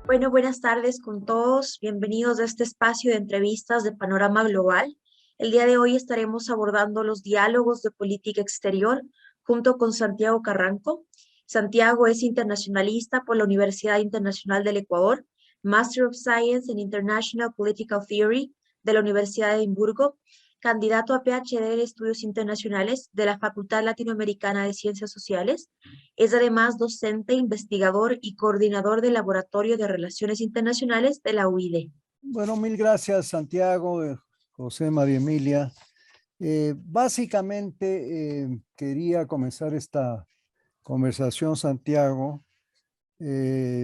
Bueno, buenas tardes con todos. Bienvenidos a este espacio de entrevistas de Panorama Global. El día de hoy estaremos abordando los diálogos de política exterior junto con Santiago Carranco. Santiago es internacionalista por la Universidad Internacional del Ecuador, Master of Science in International Political Theory de la Universidad de Edimburgo, candidato a PhD en Estudios Internacionales de la Facultad Latinoamericana de Ciencias Sociales. Es además docente, investigador y coordinador del Laboratorio de Relaciones Internacionales de la UID. Bueno, mil gracias, Santiago, José, María Emilia. Básicamente, quería comenzar esta conversación, Santiago,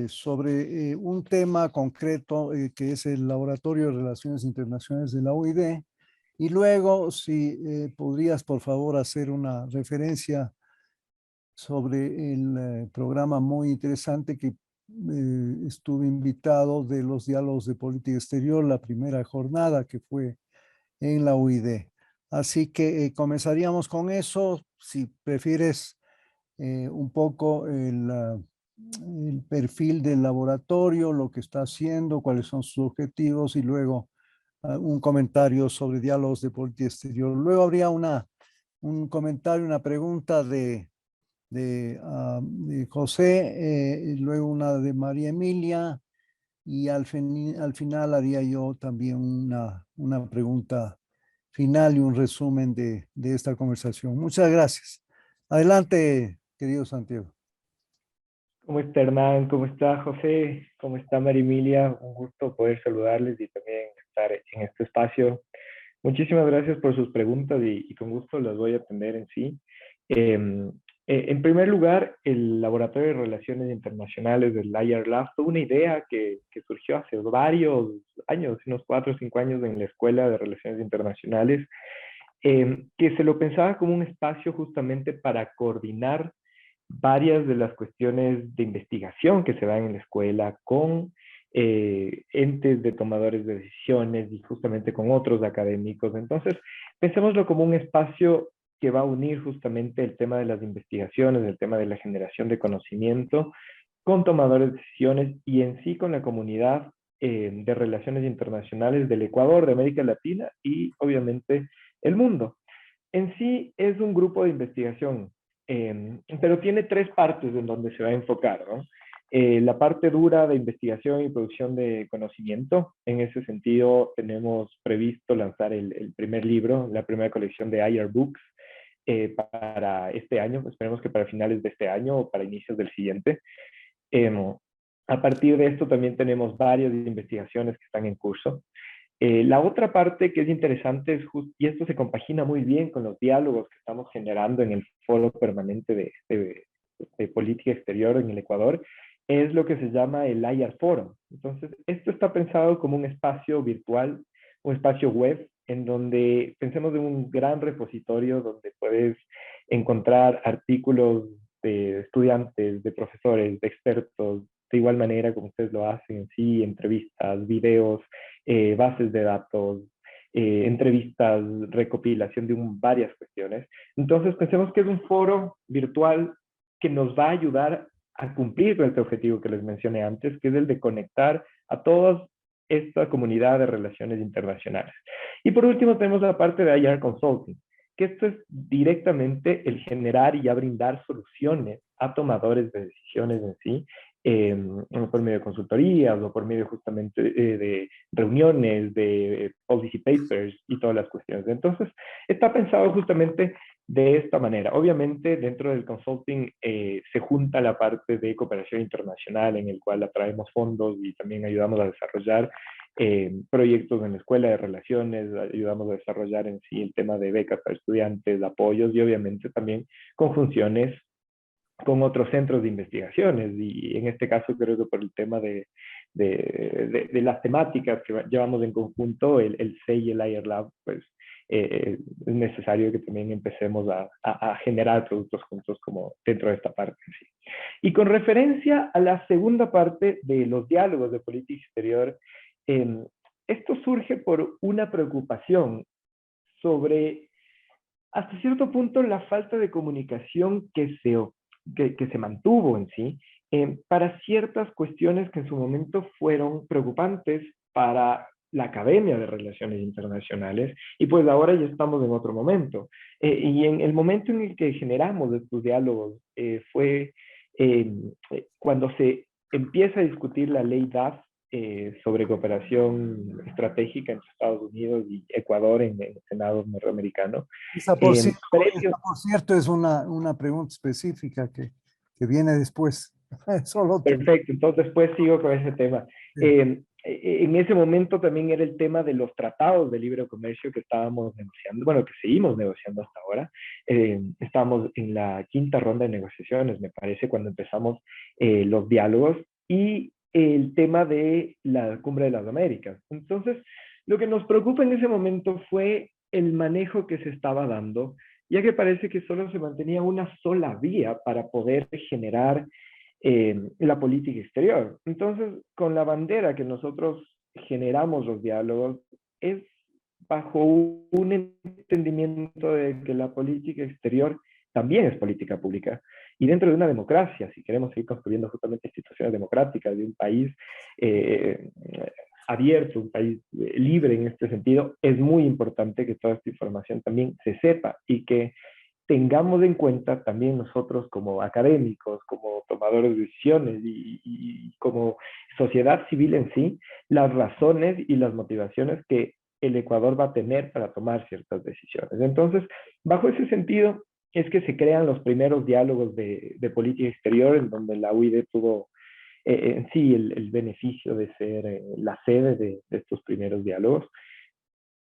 sobre un tema concreto que es el Laboratorio de Relaciones Internacionales de la UID. Y luego, si podrías, por favor, hacer una referencia sobre el programa muy interesante que estuve invitado de los diálogos de política exterior, la primera jornada que fue en la UID. Así que comenzaríamos con eso, si prefieres un poco el perfil del laboratorio, lo que está haciendo, cuáles son sus objetivos y luego un comentario sobre diálogos de política exterior. Luego habría un comentario, una pregunta de José, y luego una de María Emilia, y al final haría yo también una pregunta final y un resumen de esta conversación. Muchas gracias. Adelante, querido Santiago. ¿Cómo está Hernán? ¿Cómo está José? ¿Cómo está María Emilia? Un gusto poder saludarles y también estar en este espacio. Muchísimas gracias por sus preguntas y con gusto las voy a atender en sí. En primer lugar, el Laboratorio de Relaciones Internacionales del IR Lab fue una idea que surgió hace varios años, unos 4 o 5 años en la Escuela de Relaciones Internacionales, que se lo pensaba como un espacio justamente para coordinar varias de las cuestiones de investigación que se dan en la escuela con entes de tomadores de decisiones y justamente con otros académicos. Entonces, pensémoslo como un espacio que va a unir justamente el tema de las investigaciones, el tema de la generación de conocimiento con tomadores de decisiones y en sí con la comunidad de relaciones internacionales del Ecuador, de América Latina y obviamente el mundo. En sí es un grupo de investigación, pero tiene 3 partes en donde se va a enfocar, ¿no? La parte dura de investigación y producción de conocimiento. En ese sentido, tenemos previsto lanzar el primer libro, la primera colección de IR Books para este año. Esperemos que para finales de este año o para inicios del siguiente. A partir de esto también tenemos varias investigaciones que están en curso. La otra parte que es interesante es y esto se compagina muy bien con los diálogos que estamos generando en el foro permanente de política exterior en el Ecuador, es lo que se llama el IR Forum. Entonces, esto está pensado como un espacio virtual, un espacio web, en donde pensemos en un gran repositorio donde puedes encontrar artículos de estudiantes, de profesores, de expertos, de igual manera como ustedes lo hacen en sí, entrevistas, videos, bases de datos, entrevistas, recopilación de varias cuestiones. Entonces pensemos que es un foro virtual que nos va a ayudar a cumplir con este objetivo que les mencioné antes, que es el de conectar a toda esta comunidad de relaciones internacionales. Y por último tenemos la parte de IR Consulting, que esto es directamente el generar y ya brindar soluciones a tomadores de decisiones en sí, por medio de consultorías o por medio justamente de reuniones, de policy papers y todas las cuestiones. Entonces, está pensado justamente de esta manera. Obviamente, dentro del consulting se junta la parte de cooperación internacional en el cual atraemos fondos y también ayudamos a desarrollar proyectos en la escuela de relaciones, ayudamos a desarrollar en sí el tema de becas para estudiantes, apoyos y obviamente también conjunciones con otros centros de investigaciones y en este caso creo que por el tema de las temáticas que llevamos en conjunto, el CEI y el IR Lab, pues es necesario que también empecemos a generar productos juntos como dentro de esta parte. Sí. Y con referencia a la segunda parte de los diálogos de política exterior, esto surge por una preocupación sobre hasta cierto punto la falta de comunicación que se que se mantuvo en sí, para ciertas cuestiones que en su momento fueron preocupantes para la Academia de Relaciones Internacionales, y pues ahora ya estamos en otro momento. Y en el momento en el que generamos estos diálogos fue cuando se empieza a discutir la ley DAF sobre cooperación estratégica entre Estados Unidos y Ecuador en el Senado norteamericano. Esa, por cierto, es una pregunta específica que viene después. Solo te... Perfecto, entonces después sigo con ese tema. Sí. En ese momento también era el tema de los tratados de libre comercio que estábamos negociando, bueno, que seguimos negociando hasta ahora. Estábamos en la quinta ronda de negociaciones, me parece, cuando empezamos los diálogos, y el tema de la Cumbre de las Américas. Entonces, lo que nos preocupa en ese momento fue el manejo que se estaba dando, ya que parece que solo se mantenía una sola vía para poder generar la política exterior. Entonces, con la bandera que nosotros generamos los diálogos, es bajo un entendimiento de que la política exterior también es política pública. Y dentro de una democracia, si queremos seguir construyendo justamente instituciones democráticas de un país abierto, un país libre en este sentido, es muy importante que toda esta información también se sepa y que tengamos en cuenta también nosotros como académicos, como tomadores de decisiones y como sociedad civil en sí, las razones y las motivaciones que el Ecuador va a tener para tomar ciertas decisiones. Entonces, bajo ese sentido, es que se crean los primeros diálogos de política exterior, en donde la UID tuvo en sí el beneficio de ser la sede de estos primeros diálogos.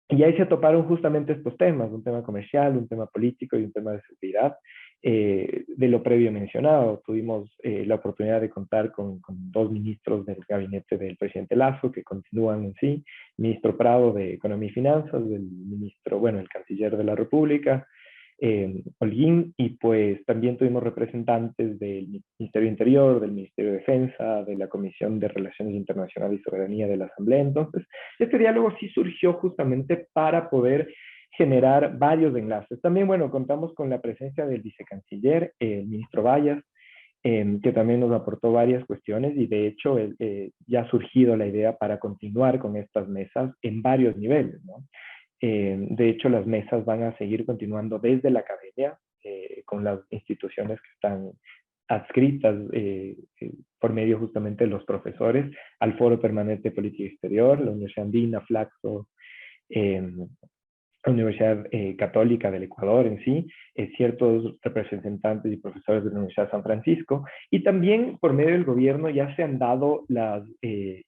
Y ahí se toparon justamente estos temas, un tema comercial, un tema político y un tema de seguridad. De lo previo mencionado, tuvimos la oportunidad de contar con dos ministros del gabinete del presidente Lazo, que continúan en sí, ministro Prado de Economía y Finanzas, del ministro, bueno, el canciller de la República, Holguín, y pues también tuvimos representantes del Ministerio Interior, del Ministerio de Defensa, de la Comisión de Relaciones Internacionales y Soberanía de la Asamblea. Entonces, este diálogo sí surgió justamente para poder generar varios enlaces. También, bueno, contamos con la presencia del vicecanciller, el ministro Vallas, que también nos aportó varias cuestiones, y de hecho ya ha surgido la idea para continuar con estas mesas en varios niveles, ¿no? De hecho, las mesas van a seguir continuando desde la academia, con las instituciones que están adscritas por medio justamente de los profesores al Foro Permanente de Política Exterior, la Universidad Andina, Flaxo, la Universidad Católica del Ecuador en sí, ciertos representantes y profesores de la Universidad de San Francisco, y también por medio del gobierno ya se han dado las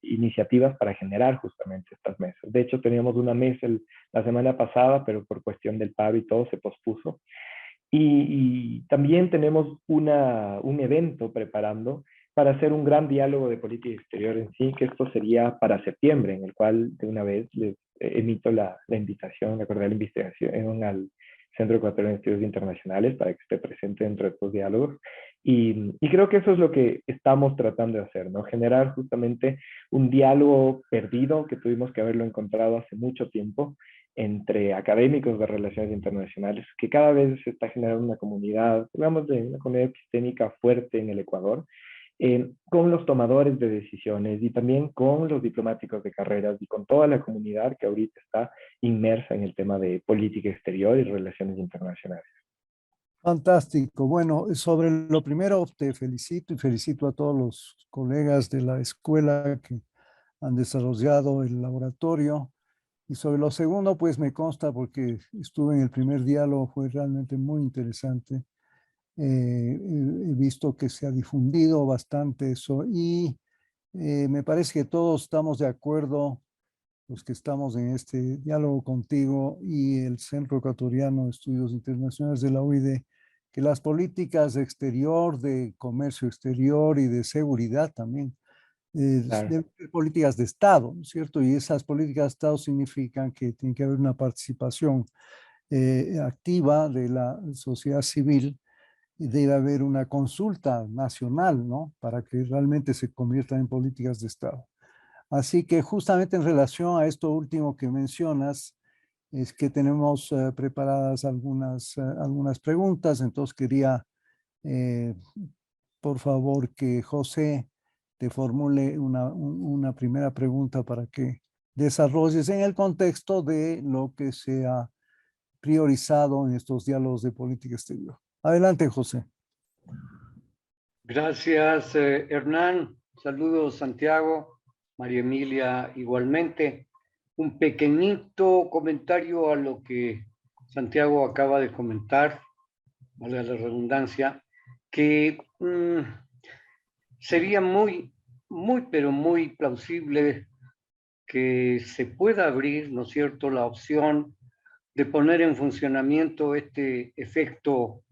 iniciativas para generar justamente estas mesas. De hecho, teníamos una mesa la semana pasada, pero por cuestión del paro y todo se pospuso. Y también tenemos un evento preparando para hacer un gran diálogo de política exterior en sí, que esto sería para septiembre, en el cual de una vez les emito la invitación, recordar la invitación al Centro Ecuatoriano de Estudios Internacionales para que esté presente dentro de estos diálogos. Y creo que eso es lo que estamos tratando de hacer, ¿no? Generar justamente un diálogo perdido que tuvimos que haberlo encontrado hace mucho tiempo entre académicos de relaciones internacionales, que cada vez se está generando una comunidad, digamos, de una comunidad epistémica fuerte en el Ecuador, con los tomadores de decisiones y también con los diplomáticos de carreras y con toda la comunidad que ahorita está inmersa en el tema de política exterior y relaciones internacionales. Fantástico. Bueno, sobre lo primero te felicito y felicito a todos los colegas de la escuela que han desarrollado el laboratorio. Y sobre lo segundo, pues me consta porque estuve en el primer diálogo, fue realmente muy interesante. He visto que se ha difundido bastante eso y me parece que todos estamos de acuerdo, los que estamos en este diálogo contigo y el Centro Ecuatoriano de Estudios Internacionales de la UID, que las políticas de exterior, de comercio exterior y de seguridad también, Claro. deben ser políticas de Estado, ¿no es cierto? Y esas políticas de Estado significan que tiene que haber una participación activa de la sociedad civil y debe haber una consulta nacional, ¿no? Para que realmente se conviertan en políticas de Estado. Así que justamente en relación a esto último que mencionas, es que tenemos preparadas algunas preguntas, entonces quería eh, por favor, que José te formule una primera pregunta para que desarrolles en el contexto de lo que se ha priorizado en estos diálogos de política exterior. Adelante, José. Gracias, Hernán. Saludos, Santiago, María Emilia, igualmente. Un pequeñito comentario a lo que Santiago acaba de comentar, valga la redundancia, que sería pero muy plausible que se pueda abrir, ¿no es cierto?, la opción de poner en funcionamiento este efecto,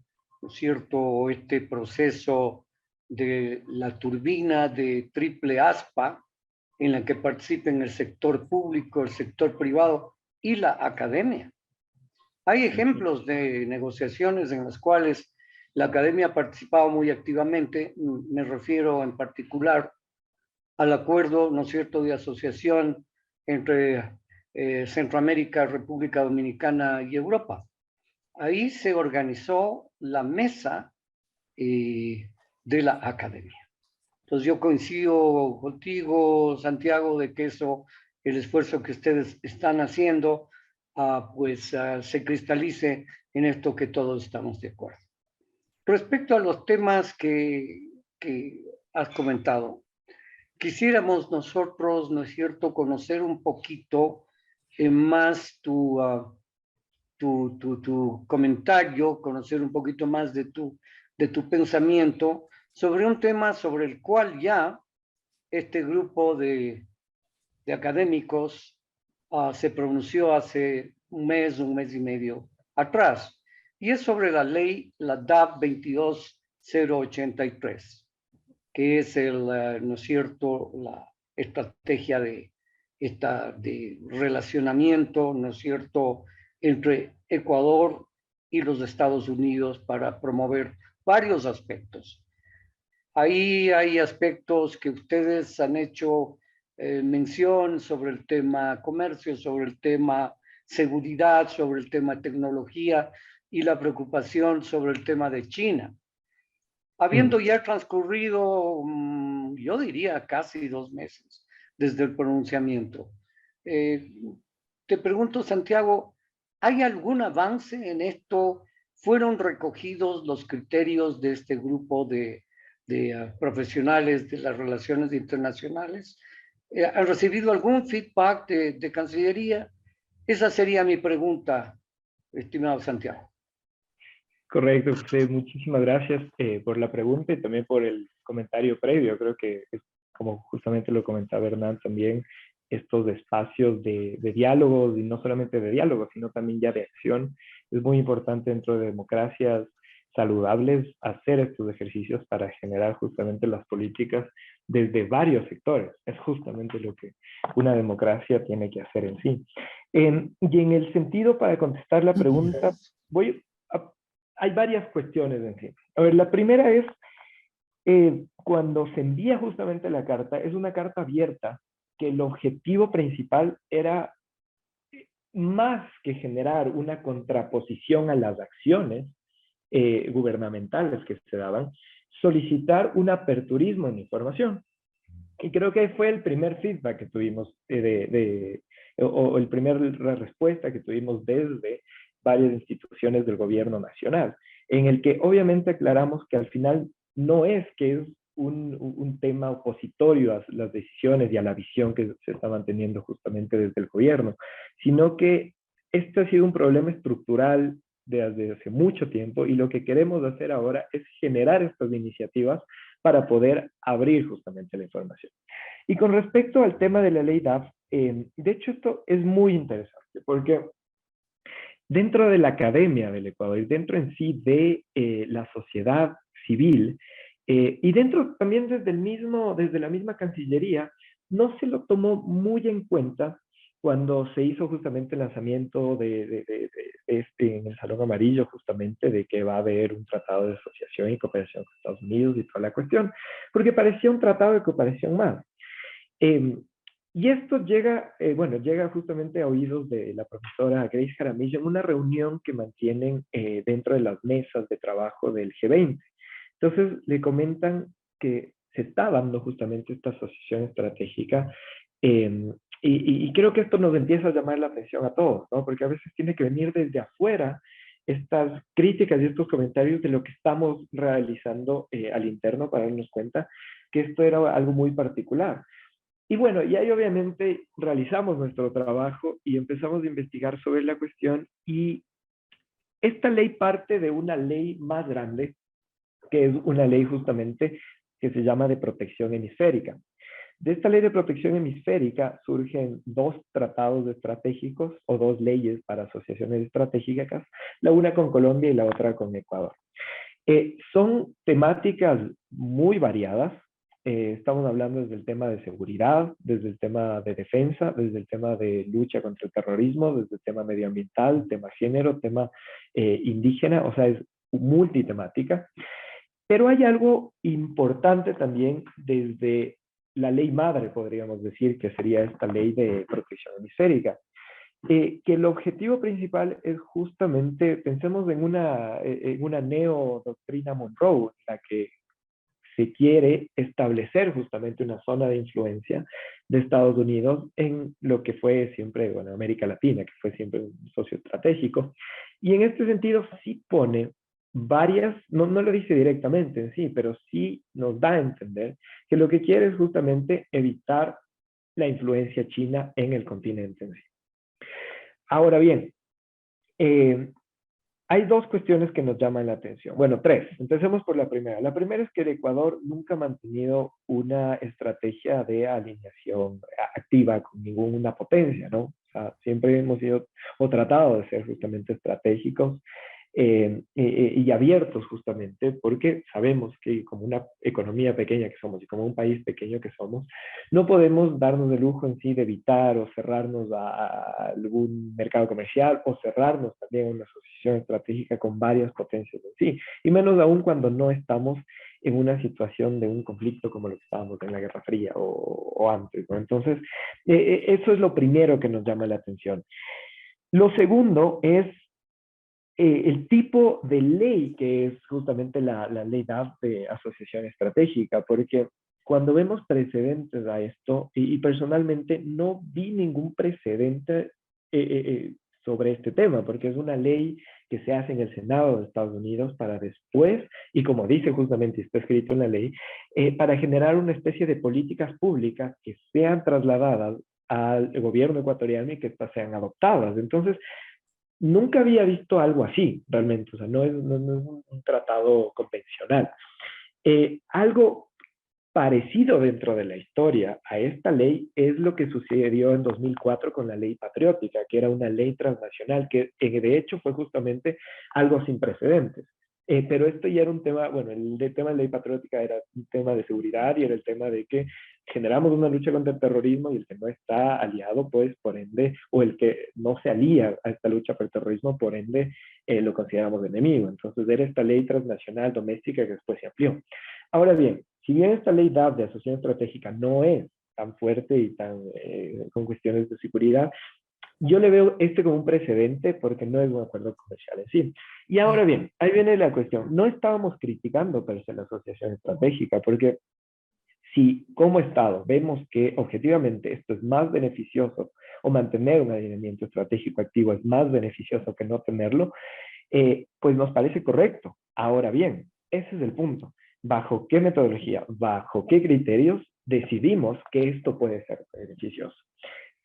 ¿no es cierto?, este proceso de la turbina de triple aspa en la que participen el sector público, el sector privado y la academia. Hay ejemplos de negociaciones en las cuales la academia ha participado muy activamente. Me refiero en particular al acuerdo, ¿no es cierto?, de asociación entre Centroamérica, República Dominicana y Europa. Ahí se organizó la mesa de la academia. Entonces yo coincido contigo, Santiago, de que eso, el esfuerzo que ustedes están haciendo, se cristalice en esto que todos estamos de acuerdo. Respecto a los temas que has comentado, quisiéramos nosotros, ¿no es cierto?, conocer un poquito más tu comentario, conocer un poquito más de tu pensamiento sobre un tema sobre el cual ya este grupo de académicos se pronunció hace un mes y medio atrás, y es sobre la ley, la DAB 22083, que es ¿no es cierto?, la estrategia de relacionamiento, ¿no es cierto?, entre Ecuador y los Estados Unidos para promover varios aspectos. Ahí hay aspectos que ustedes han hecho mención sobre el tema comercio, sobre el tema seguridad, sobre el tema tecnología y la preocupación sobre el tema de China. Habiendo ya transcurrido, yo diría, casi 2 meses desde el pronunciamiento. Te pregunto, Santiago, ¿hay algún avance en esto? ¿Fueron recogidos los criterios de este grupo de profesionales de las relaciones internacionales? ¿Han recibido algún feedback de Cancillería? Esa sería mi pregunta, estimado Santiago. Correcto, José. Muchísimas gracias por la pregunta y también por el comentario previo. Creo que, como justamente lo comentaba Hernán también, estos espacios de diálogos, y no solamente de diálogo, sino también ya de acción, es muy importante dentro de democracias saludables hacer estos ejercicios para generar justamente las políticas desde varios sectores. Es justamente lo que una democracia tiene que hacer en sí. Y en el sentido, para contestar la pregunta, hay varias cuestiones en sí. A ver, la primera es, cuando se envía justamente la carta, es una carta abierta, que el objetivo principal era, más que generar una contraposición a las acciones gubernamentales que se daban, solicitar un aperturismo en información. Y creo que fue el primer feedback que tuvimos, o el primer respuesta que tuvimos desde varias instituciones del gobierno nacional, en el que obviamente aclaramos que al final no es que es un tema opositorio a las decisiones y a la visión que se está manteniendo justamente desde el gobierno, sino que este ha sido un problema estructural desde hace mucho tiempo, y lo que queremos hacer ahora es generar estas iniciativas para poder abrir justamente la información. Y con respecto al tema de la ley DAF, de hecho esto es muy interesante, porque dentro de la academia del Ecuador, y dentro en sí de la sociedad civil, y dentro también desde la misma Cancillería, no se lo tomó muy en cuenta cuando se hizo justamente el lanzamiento en el Salón Amarillo, justamente de que va a haber un tratado de asociación y cooperación con Estados Unidos y toda la cuestión, porque parecía un tratado de cooperación más. Y esto llega justamente a oídos de la profesora Grace Jaramillo en una reunión que mantienen dentro de las mesas de trabajo del G20. Entonces le comentan que se está dando justamente esta asociación estratégica y creo que esto nos empieza a llamar la atención a todos, ¿no? Porque a veces tiene que venir desde afuera estas críticas y estos comentarios de lo que estamos realizando al interno para darnos cuenta que esto era algo muy particular. Y bueno, y ahí obviamente realizamos nuestro trabajo y empezamos a investigar sobre la cuestión y esta ley parte de una ley más grande, que es una ley justamente que se llama de protección hemisférica. De esta ley de protección hemisférica surgen dos tratados estratégicos o dos leyes para asociaciones estratégicas, la una con Colombia y la otra con Ecuador. Son temáticas muy variadas. Estamos hablando desde el tema de seguridad, desde el tema de defensa, desde el tema de lucha contra el terrorismo, desde el tema medioambiental, tema género, tema indígena, o sea, es multitemática. Pero hay algo importante también desde la ley madre, podríamos decir, que sería esta ley de protección hemisférica. Que el objetivo principal es justamente, pensemos en una neodoctrina Monroe, en la que se quiere establecer justamente una zona de influencia de Estados Unidos en lo que fue siempre, bueno, América Latina, que fue siempre un socio estratégico. Y en este sentido sí pone varias, no lo dice directamente en sí, pero sí nos da a entender que lo que quiere es justamente evitar la influencia china en el continente en sí. Ahora bien, hay dos cuestiones que nos llaman la atención. Bueno, tres. Empecemos por la primera. La primera es que el Ecuador nunca ha mantenido una estrategia de alineación activa con ninguna potencia, ¿no? O sea, siempre hemos sido o tratado de ser justamente estratégicos y abiertos justamente porque sabemos que como una economía pequeña que somos y como un país pequeño que somos, no podemos darnos el lujo en sí de evitar o cerrarnos a algún mercado comercial o cerrarnos también a una asociación estratégica con varias potencias en sí, y menos aún cuando no estamos en una situación de un conflicto como lo que estábamos en la Guerra Fría o antes, ¿no? Entonces, eso es lo primero que nos llama la atención. Lo segundo es el tipo de ley que es justamente la ley DAF de asociación estratégica, porque cuando vemos precedentes a esto, y personalmente no vi ningún precedente sobre este tema, porque es una ley que se hace en el Senado de Estados Unidos para después, y como dice justamente, está escrito en la ley, para generar una especie de políticas públicas que sean trasladadas al gobierno ecuatoriano y que estas sean adoptadas. Entonces, nunca había visto algo así, realmente, o sea, no es un tratado convencional. Algo parecido dentro de la historia a esta ley es lo que sucedió en 2004 con la ley patriótica, que era una ley transnacional, que de hecho fue justamente algo sin precedentes. Pero esto ya era un tema, bueno, el tema de ley patriótica era un tema de seguridad y era el tema de que generamos una lucha contra el terrorismo y el que no está aliado, pues, por ende, o el que no se alía a esta lucha por el terrorismo, por ende, lo consideramos enemigo. Entonces, era esta ley transnacional doméstica que después se amplió. Ahora bien, si bien esta ley DAF de asociación estratégica no es tan fuerte y tan con cuestiones de seguridad, yo le veo como un precedente porque no es un acuerdo comercial en sí. Y ahora bien, ahí viene la cuestión. No estábamos criticando per se la asociación estratégica, porque si como Estado vemos que objetivamente esto es más beneficioso o mantener un alineamiento estratégico activo es más beneficioso que no tenerlo, pues nos parece correcto. Ahora bien, ese es el punto. ¿Bajo qué metodología, bajo qué criterios decidimos que esto puede ser beneficioso?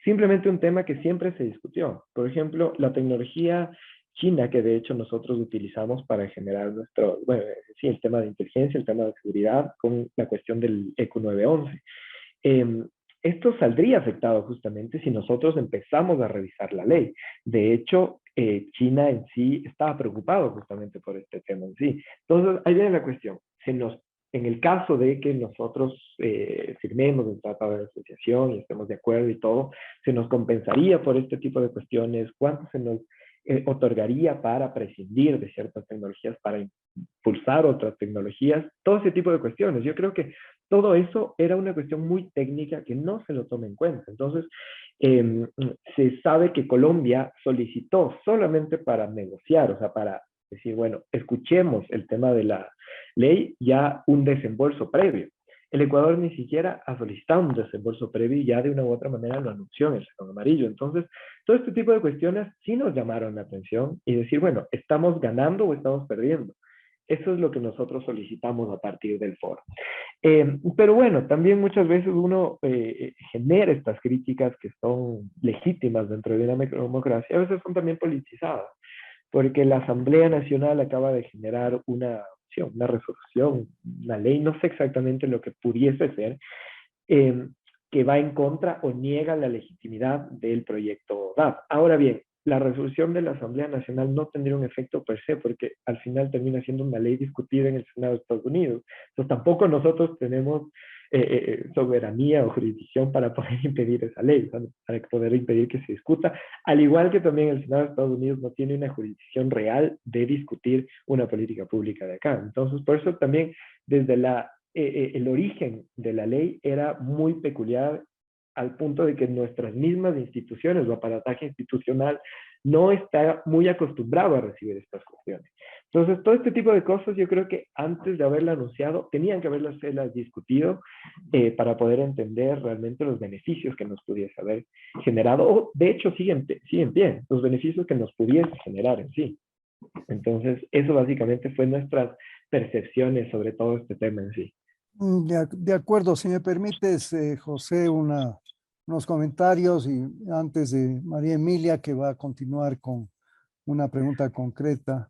Simplemente un tema que siempre se discutió. Por ejemplo, la tecnología china, que de hecho nosotros utilizamos para generar nuestro, bueno, sí, el tema de inteligencia, el tema de seguridad, con la cuestión del EQ911. Esto saldría afectado justamente si nosotros empezamos a revisar la ley. De hecho, China en sí estaba preocupado justamente por este tema en sí. Entonces, ahí viene la cuestión. En el caso de que nosotros firmemos un tratado de asociación y estemos de acuerdo y todo, ¿se nos compensaría por este tipo de cuestiones? ¿Cuánto se nos otorgaría para prescindir de ciertas tecnologías, para impulsar otras tecnologías? Todo ese tipo de cuestiones. Yo creo que todo eso era una cuestión muy técnica que no se lo toma en cuenta. Entonces, se sabe que Colombia solicitó solamente para negociar, o sea, para decir, bueno, escuchemos el tema de la ley, ya un desembolso previo. El Ecuador ni siquiera ha solicitado un desembolso previo y ya de una u otra manera lo anunció en el renglón amarillo. Entonces, todo este tipo de cuestiones sí nos llamaron la atención y decir, bueno, ¿estamos ganando o estamos perdiendo? Eso es lo que nosotros solicitamos a partir del foro. Pero bueno, también muchas veces uno genera estas críticas que son legítimas dentro de una democracia, a veces son también politizadas, porque la Asamblea Nacional acaba de generar una resolución, una ley, no sé exactamente lo que pudiese ser, que va en contra o niega la legitimidad del proyecto DAP. Ahora bien, la resolución de la Asamblea Nacional no tendría un efecto per se, porque al final termina siendo una ley discutida en el Senado de Estados Unidos. Entonces tampoco nosotros tenemos soberanía o jurisdicción para poder impedir esa ley, ¿sabes? Para poder impedir que se discuta, al igual que también el Senado de Estados Unidos no tiene una jurisdicción real de discutir una política pública de acá. Entonces, por eso también desde el origen de la ley era muy peculiar, al punto de que nuestras mismas instituciones o aparataje institucional no está muy acostumbrado a recibir estas cuestiones. Entonces, todo este tipo de cosas yo creo que antes de haberla anunciado, tenían que haberlas discutido para poder entender realmente los beneficios que nos pudiese haber generado, o de hecho siguen bien, los beneficios que nos pudiese generar en sí. Entonces, eso básicamente fue nuestras percepciones sobre todo este tema en sí. De acuerdo, si me permites, José, unos comentarios y antes de María Emilia, que va a continuar con una pregunta concreta.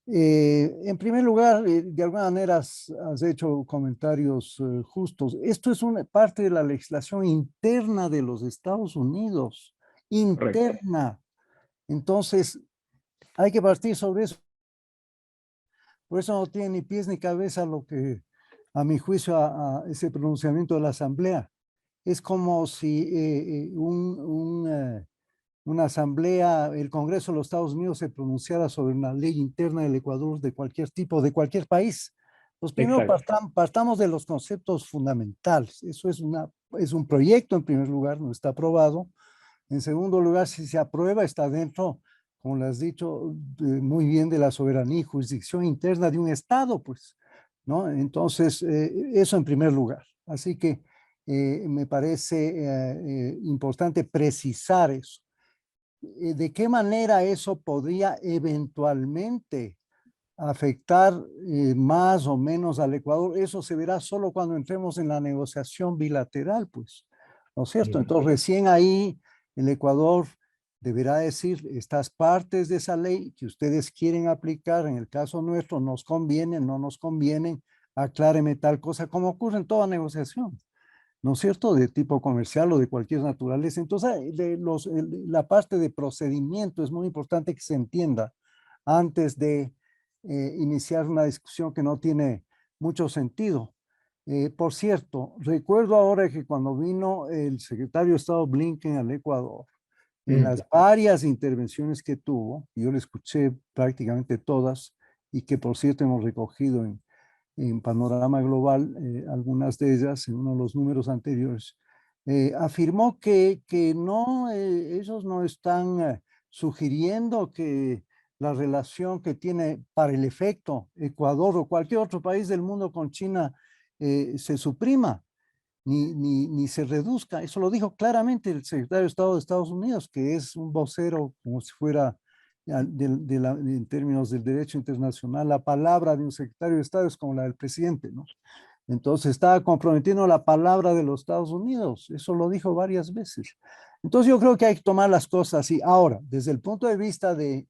En primer lugar, de alguna manera has hecho comentarios justos. Esto es una parte de la legislación interna de los Estados Unidos, interna. Entonces, hay que partir sobre eso. Por eso no tiene ni pies ni cabeza lo que, a mi juicio, a ese pronunciamiento de la Asamblea. Es como si una asamblea, el Congreso de los Estados Unidos se pronunciara sobre una ley interna del Ecuador de cualquier tipo, de cualquier país. Pues primero partamos de los conceptos fundamentales. Eso es un proyecto, en primer lugar, no está aprobado. En segundo lugar, si se aprueba, está dentro, como lo has dicho muy bien, de la soberanía y jurisdicción interna de un Estado, pues, ¿no? Entonces, eso en primer lugar. Así que me parece importante precisar eso. ¿De qué manera eso podría eventualmente afectar más o menos al Ecuador? Eso se verá solo cuando entremos en la negociación bilateral, pues, ¿no es cierto? Entonces, recién ahí el Ecuador deberá decir, estas partes de esa ley que ustedes quieren aplicar, en el caso nuestro, nos convienen, no nos convienen, acláreme tal cosa, como ocurre en toda negociación, ¿no es cierto?, de tipo comercial o de cualquier naturaleza. Entonces, la parte de procedimiento es muy importante que se entienda antes de iniciar una discusión que no tiene mucho sentido. Por cierto, recuerdo ahora que cuando vino el secretario de Estado Blinken al Ecuador, en las varias intervenciones que tuvo, yo le escuché prácticamente todas, y que por cierto hemos recogido en Panorama Global, algunas de ellas en uno de los números anteriores, afirmó que no, ellos no están sugiriendo que la relación que tiene para el efecto Ecuador o cualquier otro país del mundo con China se suprima ni se reduzca. Eso lo dijo claramente el secretario de Estado de Estados Unidos, que es un vocero como si fuera en términos del derecho internacional, la palabra de un secretario de Estado es como la del presidente, ¿no? Entonces estaba comprometiendo la palabra de los Estados Unidos, eso lo dijo varias veces. Entonces yo creo que hay que tomar las cosas así. Ahora, desde el punto de vista de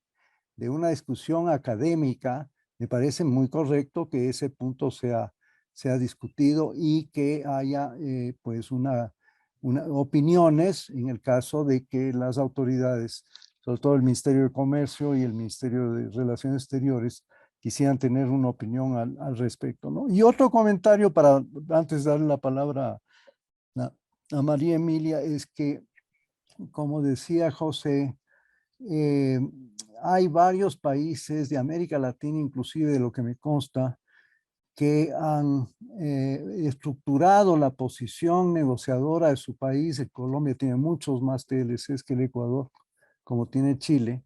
una discusión académica, me parece muy correcto que ese punto sea discutido y que haya pues opiniones en el caso de que las autoridades, sobre todo el Ministerio de Comercio y el Ministerio de Relaciones Exteriores, quisieran tener una opinión al respecto, ¿no? Y otro comentario para, antes de darle la palabra a María Emilia, es que, como decía José, hay varios países de América Latina, inclusive de lo que me consta, que han estructurado la posición negociadora de su país. Colombia tiene muchos más TLCs que el Ecuador, como tiene Chile,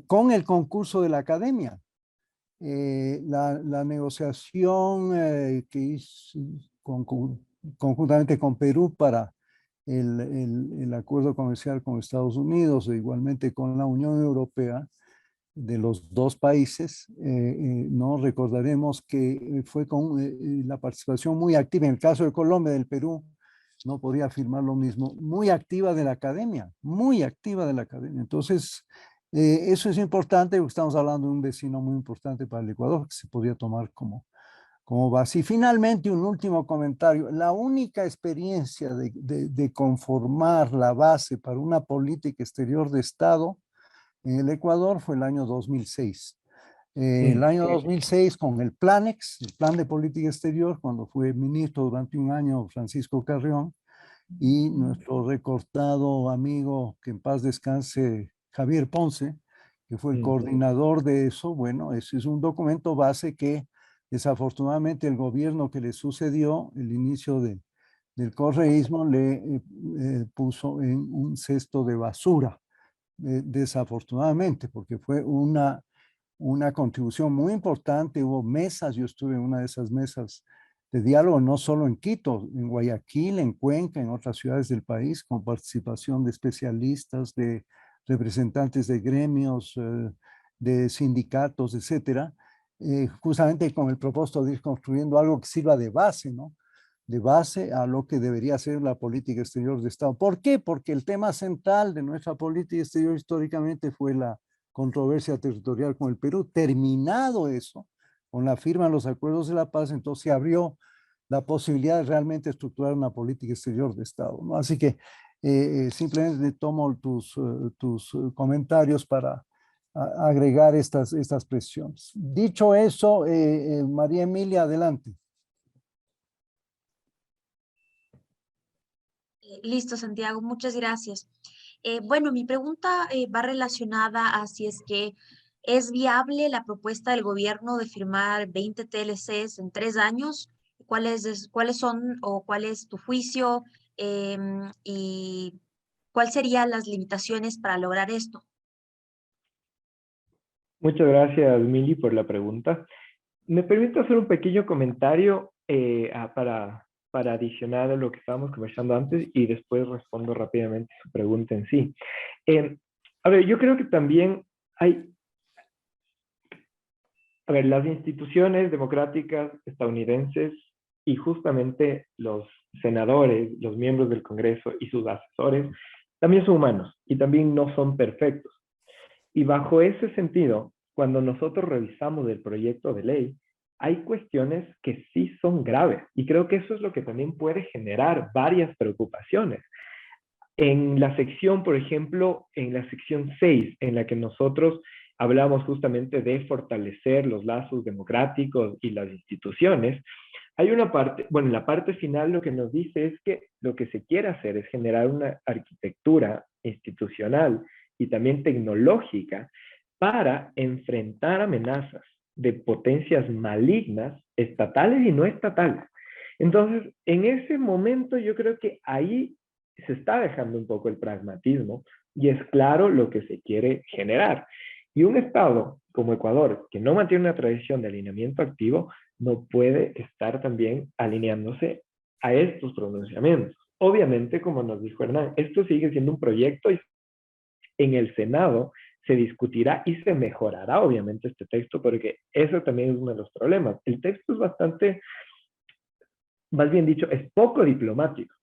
con el concurso de la academia. La negociación que hizo conjuntamente con Perú para el acuerdo comercial con Estados Unidos e igualmente con la Unión Europea de los dos países, no recordaremos que fue con la participación muy activa, en el caso de Colombia, del Perú, no podría afirmar lo mismo, muy activa de la academia, muy activa de la academia. Entonces, eso es importante, porque estamos hablando de un vecino muy importante para el Ecuador, que se podría tomar como base. Y finalmente, un último comentario. La única experiencia de conformar la base para una política exterior de Estado en el Ecuador fue el año 2006. El año 2006 con el Planex, el Plan de Política Exterior, cuando fue ministro durante un año Francisco Carrión, y nuestro recortado amigo, que en paz descanse, Javier Ponce, que fue el coordinador de eso. Bueno, ese es un documento base que desafortunadamente el gobierno que le sucedió, el inicio del correísmo, le puso en un cesto de basura, desafortunadamente, porque fue una contribución muy importante. Hubo mesas, yo estuve en una de esas mesas de diálogo, no solo en Quito, en Guayaquil, en Cuenca, en otras ciudades del país, con participación de especialistas, de representantes de gremios, de sindicatos, etcétera, justamente con el propósito de ir construyendo algo que sirva de base, ¿no? De base a lo que debería ser la política exterior de Estado. ¿Por qué? Porque el tema central de nuestra política exterior históricamente fue la controversia territorial con el Perú. Terminado eso, con la firma de los acuerdos de la paz, entonces se abrió la posibilidad de realmente estructurar una política exterior de Estado, ¿no? Así que simplemente tomo tus comentarios para agregar estas presiones. Dicho eso, María Emilia, adelante. Listo, Santiago, muchas gracias. Bueno, mi pregunta va relacionada a si es que es viable la propuesta del gobierno de firmar 20 TLCs en 3 años. ¿Cuáles son o cuál es tu juicio y cuáles serían las limitaciones para lograr esto? Muchas gracias, Mili, por la pregunta. Me permito hacer un pequeño comentario para adicionar a lo que estábamos conversando antes y después respondo rápidamente a su pregunta en sí. A ver, yo creo que también hay, a ver, las instituciones democráticas estadounidenses y justamente los senadores, los miembros del Congreso y sus asesores también son humanos y también no son perfectos. Y bajo ese sentido, cuando nosotros revisamos el proyecto de ley, hay cuestiones que sí son graves. Y creo que eso es lo que también puede generar varias preocupaciones. En la sección, por ejemplo, en la sección 6, en la que nosotros hablamos justamente de fortalecer los lazos democráticos y las instituciones, hay una parte, bueno, en la parte final lo que nos dice es que lo que se quiere hacer es generar una arquitectura institucional y también tecnológica para enfrentar amenazas de potencias malignas, estatales y no estatales. Entonces, en ese momento yo creo que ahí se está dejando un poco el pragmatismo y es claro lo que se quiere generar. Y un Estado como Ecuador, que no mantiene una tradición de alineamiento activo, no puede estar también alineándose a estos pronunciamientos. Obviamente, como nos dijo Hernán, esto sigue siendo un proyecto y en el Senado se discutirá y se mejorará obviamente este texto, porque eso también es uno de los problemas. El texto es bastante, más bien dicho, es poco diplomático.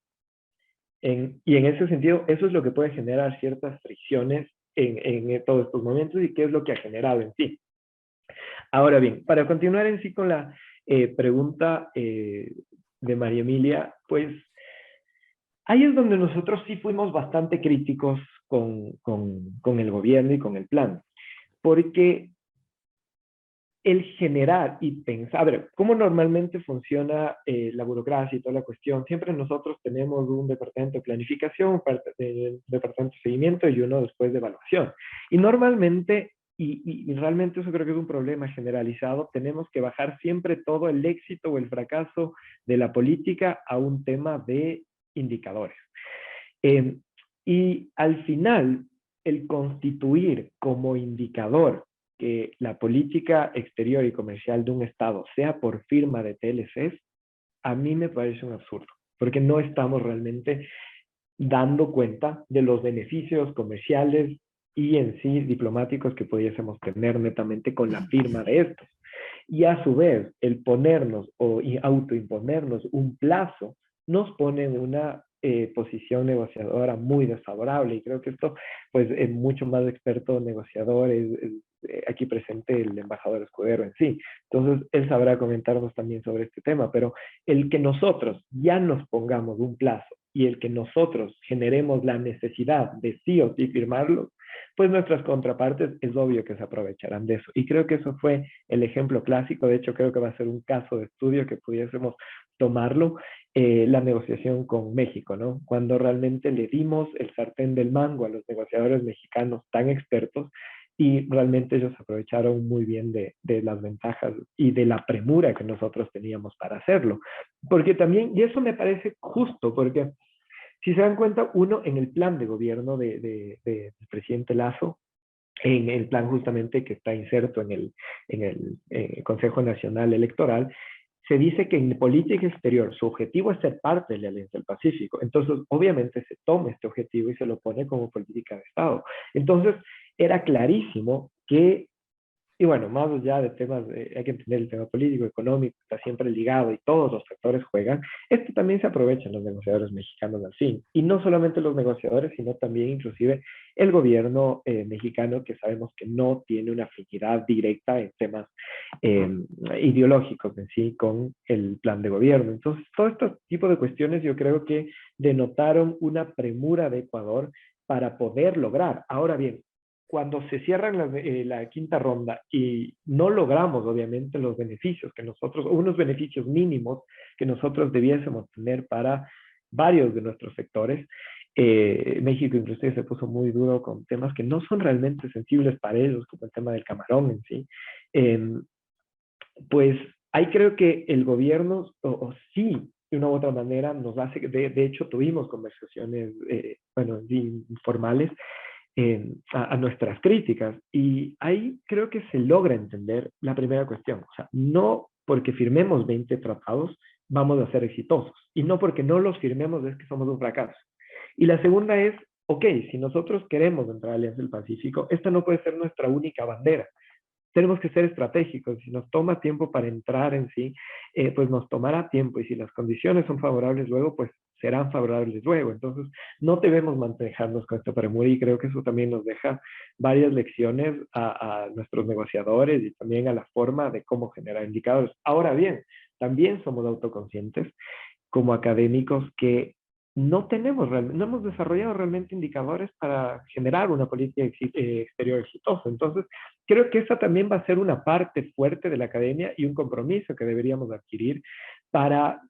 Y en ese sentido, eso es lo que puede generar ciertas fricciones en todos estos momentos y qué es lo que ha generado en sí. Ahora bien, para continuar en sí con la pregunta de María Emilia, pues ahí es donde nosotros sí fuimos bastante críticos con el gobierno y con el plan, porque el generar y pensar, a ver, ¿cómo normalmente funciona la burocracia y toda la cuestión? Siempre nosotros tenemos un departamento de planificación, un departamento de seguimiento y uno después de evaluación. Y normalmente, y realmente eso creo que es un problema generalizado, tenemos que bajar siempre todo el éxito o el fracaso de la política a un tema de indicadores. Y al final, el constituir como indicador que la política exterior y comercial de un Estado sea por firma de TLCs, a mí me parece un absurdo, porque no estamos realmente dando cuenta de los beneficios comerciales y en sí diplomáticos que pudiésemos tener netamente con la firma de estos. Y a su vez, el ponernos o autoimponernos un plazo nos pone en una posición negociadora muy desfavorable. Y creo que esto, pues, es mucho más experto negociador, aquí presente el embajador Escudero en sí. Entonces, él sabrá comentarnos también sobre este tema, pero el que nosotros ya nos pongamos un plazo y el que nosotros generemos la necesidad de sí o sí firmarlo, pues nuestras contrapartes es obvio que se aprovecharán de eso. Y creo que eso fue el ejemplo clásico. De hecho, creo que va a ser un caso de estudio que pudiésemos tomarlo, la negociación con México, ¿no? Cuando realmente le dimos el sartén del mango a los negociadores mexicanos tan expertos y realmente ellos aprovecharon muy bien de las ventajas y de la premura que nosotros teníamos para hacerlo. Porque también, y eso me parece justo, porque si se dan cuenta, uno en el plan de gobierno del presidente Lazo, en el plan justamente que está inserto en el Consejo Nacional Electoral, se dice que en política exterior su objetivo es ser parte de la Alianza del Pacífico. Entonces, obviamente se toma este objetivo y se lo pone como política de Estado. Entonces, era clarísimo que, y bueno, más allá de temas, hay que entender el tema político, económico, está siempre ligado y todos los factores juegan, esto también se aprovechan los negociadores mexicanos al fin. Y no solamente los negociadores, sino también inclusive el gobierno mexicano, que sabemos que no tiene una afinidad directa en temas ideológicos en sí con el plan de gobierno. Entonces, todo este tipo de cuestiones yo creo que denotaron una premura de Ecuador para poder lograr. Ahora bien, cuando se cierra la quinta ronda y no logramos, obviamente, los beneficios que nosotros, o unos beneficios mínimos que nosotros debiésemos tener para varios de nuestros sectores, México inclusive se puso muy duro con temas que no son realmente sensibles para ellos, como el tema del camarón en sí. Pues ahí creo que el gobierno, o sí, de una u otra manera, nos hace, de hecho tuvimos conversaciones, bueno, informales, a nuestras críticas. Y ahí creo que se logra entender la primera cuestión. O sea, no porque firmemos 20 tratados vamos a ser exitosos. Y no porque no los firmemos es que somos un fracaso. Y la segunda es, ok, si nosotros queremos entrar a la Alianza del Pacífico, esta no puede ser nuestra única bandera. Tenemos que ser estratégicos. Si nos toma tiempo para entrar en sí, pues nos tomará tiempo. Y si las condiciones son favorables luego, pues serán favorables luego. Entonces, no debemos manejarnos con esta premura y creo que eso también nos deja varias lecciones a nuestros negociadores y también a la forma de cómo generar indicadores. Ahora bien, también somos autoconscientes como académicos que no hemos desarrollado realmente indicadores para generar una política exterior exitosa. Entonces, creo que esa también va a ser una parte fuerte de la academia y un compromiso que deberíamos adquirir para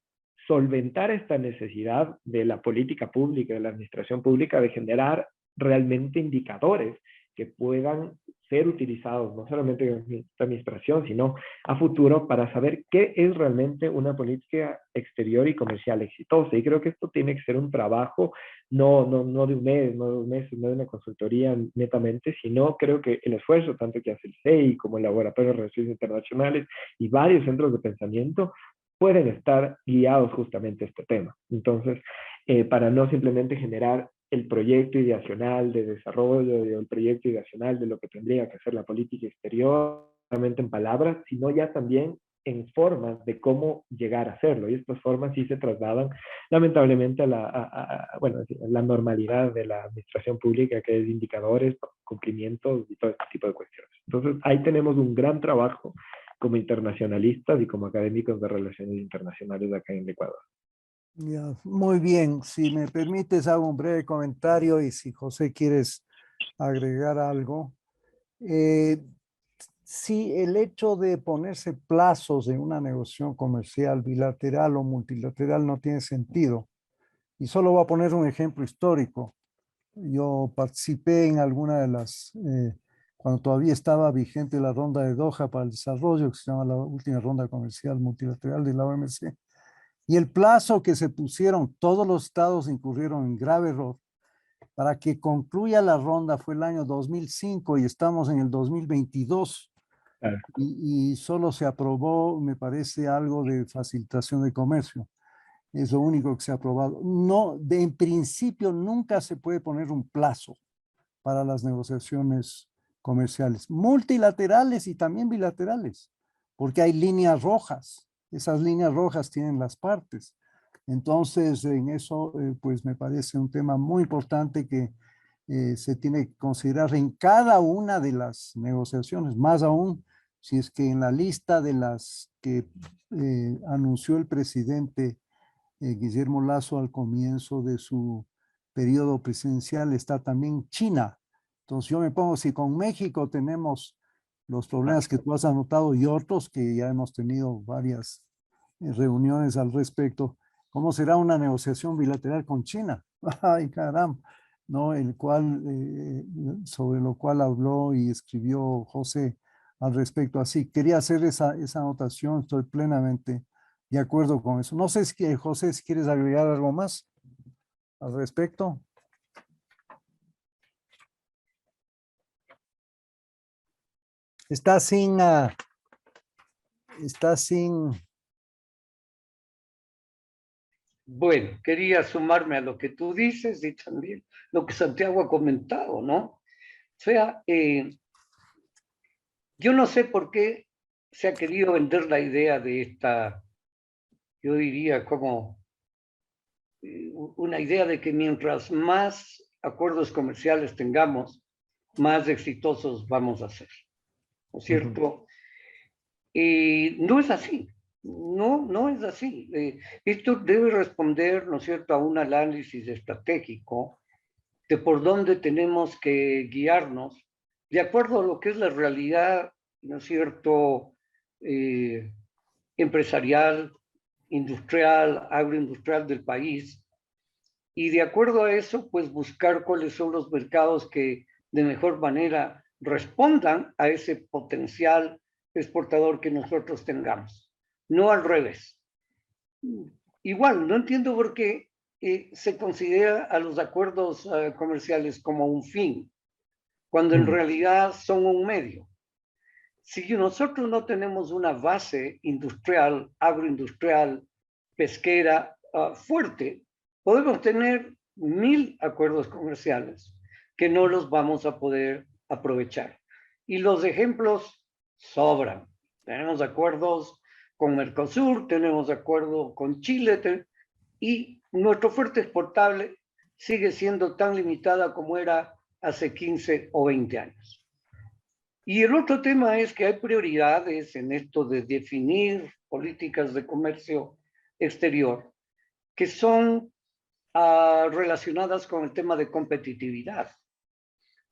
solventar esta necesidad de la política pública, de la administración pública, de generar realmente indicadores que puedan ser utilizados no solamente en esta administración, sino a futuro para saber qué es realmente una política exterior y comercial exitosa. Y creo que esto tiene que ser un trabajo no de un mes, no de 2 meses, no de una consultoría netamente, sino creo que el esfuerzo tanto que hace el CEI como el Laboratorio de Relaciones Internacionales y varios centros de pensamiento pueden estar guiados justamente a este tema. Entonces, para no simplemente generar el proyecto ideacional de desarrollo, el proyecto ideacional de lo que tendría que ser la política exterior, solamente en palabras, sino ya también en formas de cómo llegar a hacerlo. Y estas formas sí se trasladan lamentablemente a la normalidad de la administración pública, que es indicadores, cumplimientos y todo este tipo de cuestiones. Entonces, ahí tenemos un gran trabajo como internacionalistas y como académicos de relaciones internacionales acá en Ecuador. Ya, muy bien, si me permites hago un breve comentario y si José quieres agregar algo. Sí, el hecho de ponerse plazos en una negociación comercial bilateral o multilateral no tiene sentido. Y solo voy a poner un ejemplo histórico. Yo participé en alguna de las, cuando todavía estaba vigente la ronda de Doha para el desarrollo, que se llama la última ronda comercial multilateral de la OMC. Y el plazo que se pusieron, todos los estados incurrieron en grave error, para que concluya la ronda fue el año 2005 y estamos en el 2022. Claro. Y solo se aprobó, me parece, algo de facilitación de comercio. Es lo único que se ha aprobado. No, en principio nunca se puede poner un plazo para las negociaciones comerciales, multilaterales y también bilaterales, porque hay líneas rojas. Esas líneas rojas tienen las partes. Entonces, en eso, pues me parece un tema muy importante que se tiene que considerar en cada una de las negociaciones, más aún si es que en la lista de las que anunció el presidente Guillermo Lasso al comienzo de su periodo presidencial está también China. Entonces yo me pongo, si con México tenemos los problemas que tú has anotado y otros que ya hemos tenido varias reuniones al respecto, ¿cómo será una negociación bilateral con China? Ay, caramba, ¿no? Sobre lo cual habló y escribió José al respecto. Así, quería hacer esa anotación, estoy plenamente de acuerdo con eso. No sé si, José, si quieres agregar algo más al respecto. Está sin... Bueno, quería sumarme a lo que tú dices y también lo que Santiago ha comentado, ¿no? O sea, yo no sé por qué se ha querido vender la idea de esta, yo diría como una idea de que mientras más acuerdos comerciales tengamos, más exitosos vamos a ser, ¿no es cierto? No es así, no es así. Esto debe responder, ¿no es cierto?, a un análisis estratégico de por dónde tenemos que guiarnos de acuerdo a lo que es la realidad, ¿no es cierto?, empresarial, industrial, agroindustrial del país, y de acuerdo a eso, pues buscar cuáles son los mercados que de mejor manera respondan a ese potencial exportador que nosotros tengamos, no al revés. Igual, no entiendo por qué se considera a los acuerdos comerciales como un fin, cuando en realidad son un medio. Si nosotros no tenemos una base industrial, agroindustrial, pesquera fuerte, podemos tener 1000 acuerdos comerciales que no los vamos a poder aprovechar. Y los ejemplos sobran. Tenemos acuerdos con Mercosur, tenemos acuerdo con Chile, y nuestra oferta exportable sigue siendo tan limitada como era hace 15 o 20 años. Y el otro tema es que hay prioridades en esto de definir políticas de comercio exterior que son relacionadas con el tema de competitividad.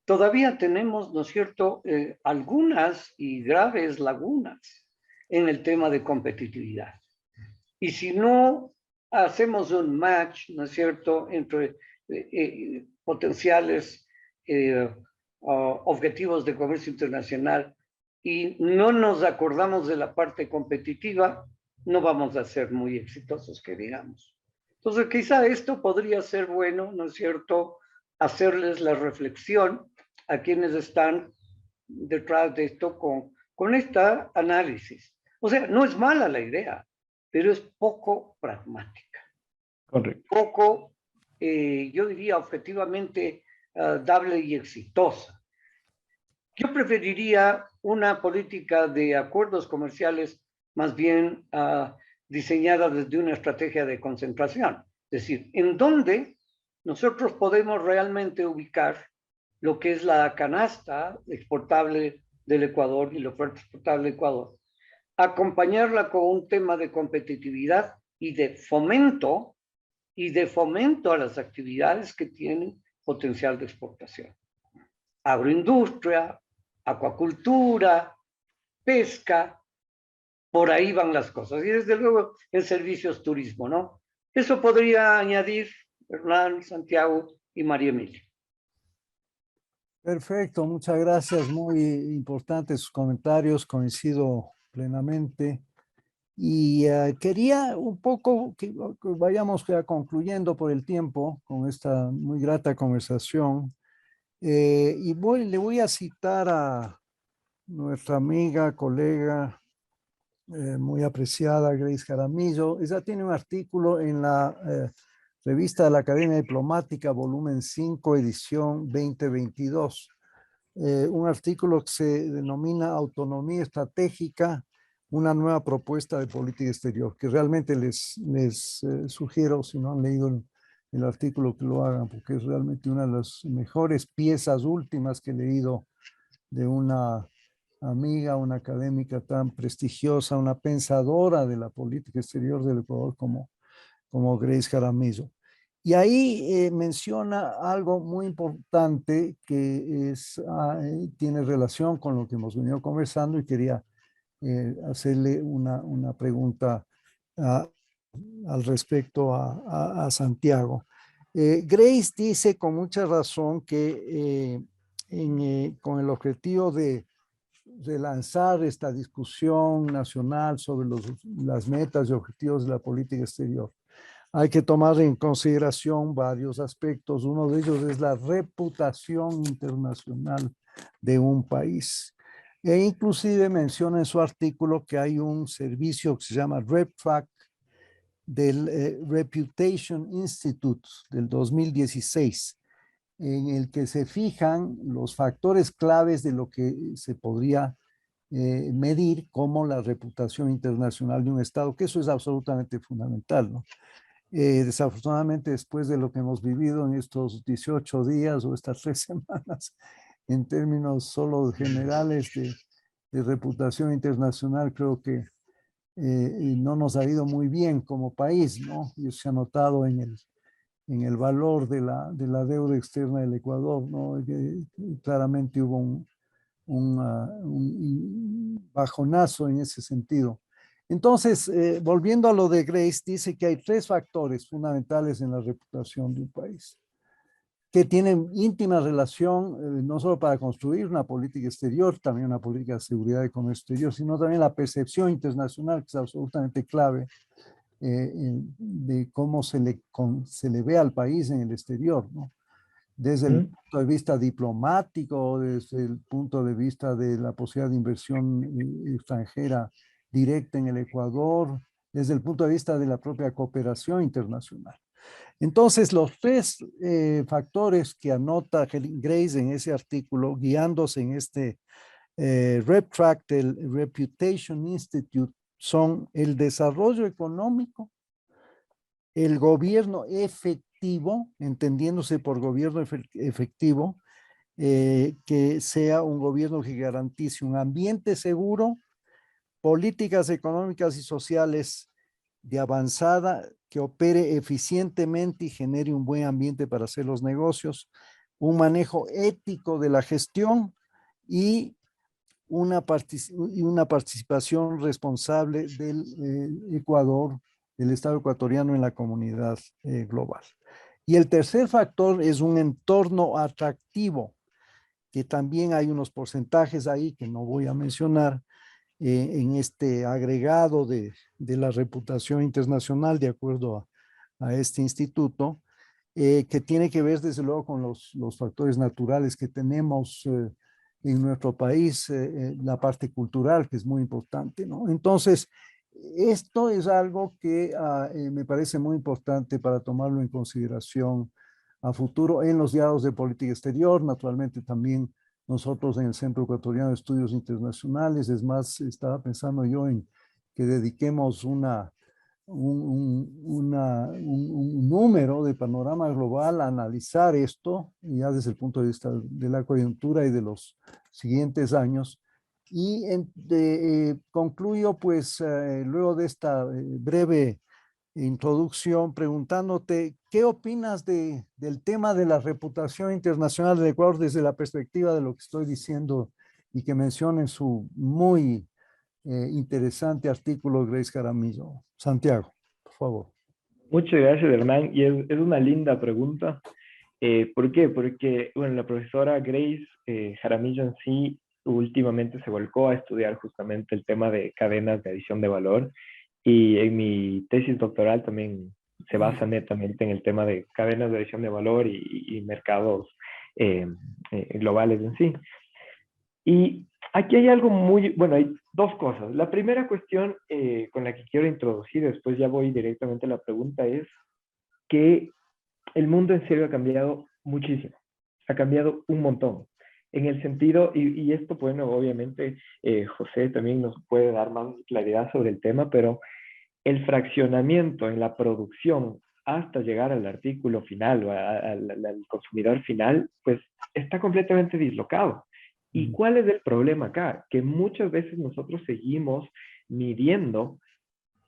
Todavía tenemos, ¿no es cierto?, algunas y graves lagunas en el tema de competitividad. Y si no hacemos un match, ¿no es cierto?, entre potenciales objetivos de comercio internacional y no nos acordamos de la parte competitiva, no vamos a ser muy exitosos, que digamos. Entonces, quizá esto podría ser bueno, ¿no es cierto?, hacerles la reflexión a quienes están detrás de esto con este análisis. O sea, no es mala la idea, pero es poco pragmática. Correcto. Poco, yo diría, objetivamente dable y exitosa. Yo preferiría una política de acuerdos comerciales más bien diseñada desde una estrategia de concentración. Es decir, en dónde nosotros podemos realmente ubicar lo que es la canasta exportable del Ecuador y la oferta exportable del Ecuador. Acompañarla con un tema de competitividad y de fomento a las actividades que tienen potencial de exportación. Agroindustria, acuacultura, pesca, por ahí van las cosas. Y desde luego en servicios turismo, ¿no? Eso podría añadir Hernán, Santiago y María Emilia. Perfecto, muchas gracias. Muy importantes sus comentarios, coincido plenamente. Y quería un poco que vayamos ya concluyendo por el tiempo con esta muy grata conversación. Y le voy a citar a nuestra amiga, colega, muy apreciada, Grace Jaramillo. Ella tiene un artículo en la revista de la Academia Diplomática, volumen 5, edición 2022. Un artículo que se denomina Autonomía Estratégica, una nueva propuesta de política exterior, que realmente les sugiero, si no han leído el artículo, que lo hagan, porque es realmente una de las mejores piezas últimas que he leído de una amiga, una académica tan prestigiosa, una pensadora de la política exterior del Ecuador como Grace Jaramillo. Y ahí menciona algo muy importante que tiene relación con lo que hemos venido conversando, y quería hacerle una pregunta a, al respecto a Santiago. Grace dice con mucha razón que con el objetivo de lanzar esta discusión nacional sobre las metas y objetivos de la política exterior, hay que tomar en consideración varios aspectos. Uno de ellos es la reputación internacional de un país. E inclusive menciona en su artículo que hay un servicio que se llama RepTrack del Reputation Institute del 2016, en el que se fijan los factores claves de lo que se podría medir como la reputación internacional de un Estado, que eso es absolutamente fundamental, ¿no? Desafortunadamente, después de lo que hemos vivido en estos 18 días o estas 3 semanas, en términos solo generales de reputación internacional, creo que no nos ha ido muy bien como país, ¿no? Y se ha notado en el valor de la deuda externa del Ecuador, ¿no? Claramente hubo un bajonazo en ese sentido. Entonces, volviendo a lo de Grace, dice que hay 3 factores fundamentales en la reputación de un país, que tienen íntima relación, no solo para construir una política exterior, también una política de seguridad y comercio exterior, sino también la percepción internacional, que es absolutamente clave, de cómo se le ve al país en el exterior, ¿no? Desde el punto de vista diplomático, desde el punto de vista de la posibilidad de inversión extranjera directa en el Ecuador, desde el punto de vista de la propia cooperación internacional. Entonces, los 3 factores que anota Grace en ese artículo, guiándose en este RepTrack del Reputation Institute, son el desarrollo económico, el gobierno efectivo, entendiéndose por gobierno efectivo, que sea un gobierno que garantice un ambiente seguro, políticas económicas y sociales de avanzada, que opere eficientemente y genere un buen ambiente para hacer los negocios, un manejo ético de la gestión y una participación responsable del Ecuador, del Estado ecuatoriano en la comunidad global. Y el tercer factor es un entorno atractivo, que también hay unos porcentajes ahí que no voy a mencionar en este agregado de la reputación internacional de acuerdo a este instituto, que tiene que ver desde luego con los factores naturales que tenemos en nuestro país, la parte cultural, que es muy importante, ¿no? Entonces, esto es algo que me parece muy importante para tomarlo en consideración a futuro en los diálogos de política exterior. Naturalmente también nosotros en el Centro Ecuatoriano de Estudios Internacionales. Es más, estaba pensando yo en que dediquemos un número de panorama global a analizar esto, ya desde el punto de vista de la coyuntura y de los siguientes años. Y concluyo pues luego de esta breve introducción preguntándote qué opinas del tema de la reputación internacional del Ecuador desde la perspectiva de lo que estoy diciendo y que menciona en su muy interesante artículo Grace Jaramillo. Santiago, por favor. Muchas gracias, Hernán. Y es una linda pregunta. ¿Por qué? Porque, bueno, la profesora Grace Jaramillo en sí últimamente se volcó a estudiar justamente el tema de cadenas de adición de valor y en mi tesis doctoral también se basa netamente en el tema de cadenas de adición de valor y mercados globales en sí. Y aquí hay algo muy, bueno, hay dos cosas. La primera cuestión con la que quiero introducir, después ya voy directamente a la pregunta, es que el mundo en serio ha cambiado muchísimo, ha cambiado un montón. En el sentido, y esto, bueno, obviamente José también nos puede dar más claridad sobre el tema, pero el fraccionamiento en la producción hasta llegar al artículo final o al consumidor final, pues está completamente dislocado. ¿Y cuál es el problema acá? Que muchas veces nosotros seguimos midiendo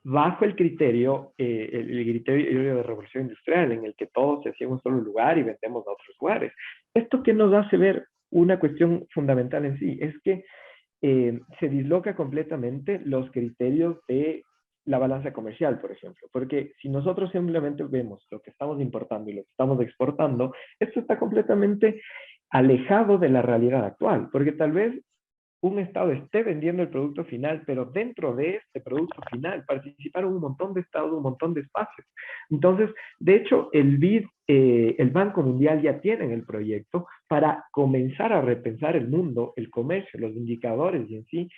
bajo el criterio de revolución industrial, en el que todo se hacía en un solo lugar y vendemos a otros lugares. ¿Esto qué nos hace ver? Una cuestión fundamental en sí es que se disloca completamente los criterios de la balanza comercial, por ejemplo, porque si nosotros simplemente vemos lo que estamos importando y lo que estamos exportando, esto está completamente alejado de la realidad actual, porque tal vez un Estado esté vendiendo el producto final, pero dentro de este producto final participaron un montón de Estados, un montón de espacios. Entonces, de hecho, el BID, el Banco Mundial ya tienen el proyecto para comenzar a repensar el mundo, el comercio, los indicadores y en sí,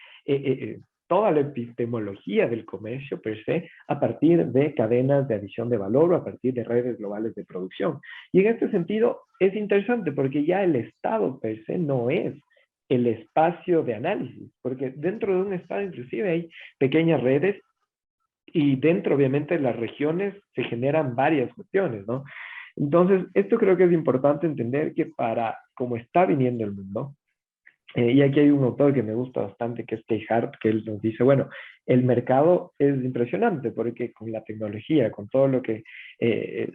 toda la epistemología del comercio per se, a partir de cadenas de adición de valor o a partir de redes globales de producción. Y en este sentido es interesante porque ya el Estado per se no es el espacio de análisis, porque dentro de un estado inclusive hay pequeñas redes y dentro obviamente de las regiones se generan varias cuestiones, ¿no? Entonces, esto creo que es importante entender que para cómo está viniendo el mundo, y aquí hay un autor que me gusta bastante, que es Kay Hart, que él nos dice, bueno, el mercado es impresionante porque con la tecnología, con todo lo que